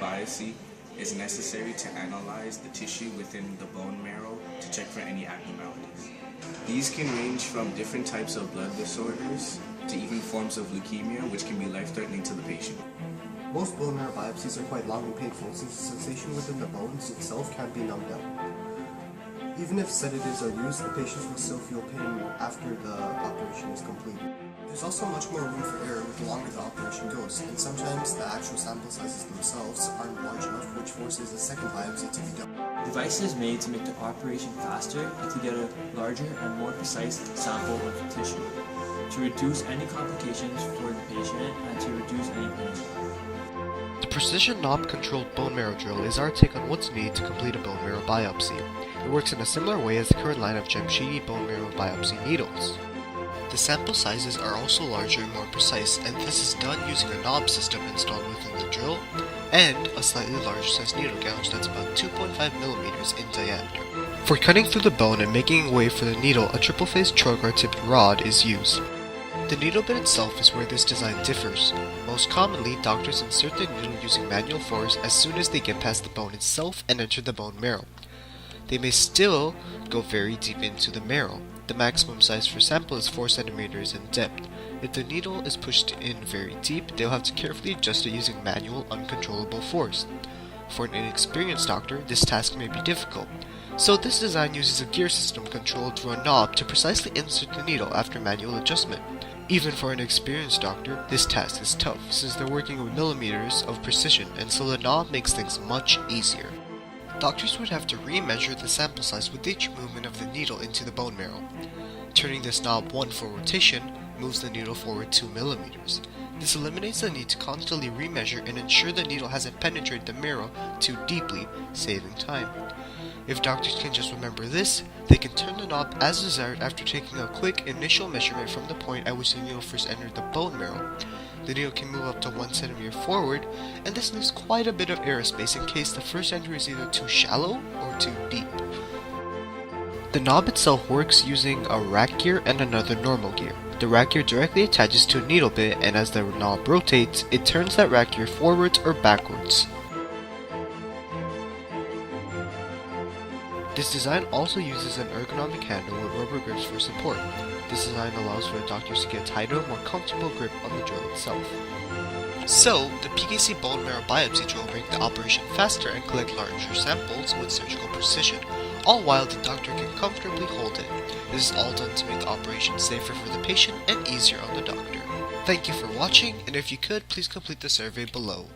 biopsy is necessary to analyze the tissue within the bone marrow to check for any abnormalities. These can range from different types of blood disorders to even forms of leukemia, which can be life-threatening to the patient. Most bone marrow biopsies are quite long and painful since the sensation within the bones itself can't be numbed out. Even if sedatives are used, the patients will still feel pain after the operation is completed. There's also much more room for error the longer the operation goes, and sometimes the actual sample sizes themselves aren't large enough, which forces a second biopsy to be done. The device is made to make the operation faster and to get a larger and more precise sample of tissue, to reduce any complications for the patient and to reduce any pain. The precision knob-controlled bone marrow drill is our take on what's needed to complete a bone marrow biopsy. It works in a similar way as the current line of Jamshidi bone marrow biopsy needles. The sample sizes are also larger and more precise, and this is done using a knob system installed within the drill and a slightly larger size needle gouge that's about 2.5 millimeters in diameter. For cutting through the bone and making way for the needle, a triple-phase trocar tipped rod is used. The needle bit itself is where this design differs. Most commonly, doctors insert the needle using manual force as soon as they get past the bone itself and enter the bone marrow. They may still go very deep into the marrow. The maximum size for sample is 4 centimeters in depth. If the needle is pushed in very deep, they'll have to carefully adjust it using manual, uncontrollable force. For an inexperienced doctor, this task may be difficult. So this design uses a gear system controlled through a knob to precisely insert the needle after manual adjustment. Even for an experienced doctor, this task is tough since they're working with millimeters of precision, and so the knob makes things much easier. Doctors would have to re-measure the sample size with each movement of the needle into the bone marrow. Turning this knob 1 for rotation moves the needle forward 2 millimeters. This eliminates the need to constantly re-measure and ensure the needle hasn't penetrated the marrow too deeply, saving time. If doctors can just remember this, they can turn the knob as desired after taking a quick initial measurement from the point at which the needle first entered the bone marrow. The needle can move up to 1 centimeter forward, and this leaves quite a bit of aerospace in case the first entry is either too shallow or too deep. The knob itself works using a rack gear and another normal gear. The rack gear directly attaches to a needle bit, and as the knob rotates, it turns that rack gear forwards or backwards. This design also uses an ergonomic handle with rubber grips for support. This design allows for the doctors to get a tighter, more comfortable grip on the drill itself. So, the P.K.C. bone marrow biopsy drill will make the operation faster and collect larger samples with surgical precision, all while the doctor can comfortably hold it. This is all done to make the operation safer for the patient and easier on the doctor. Thank you for watching, and if you could, please complete the survey below.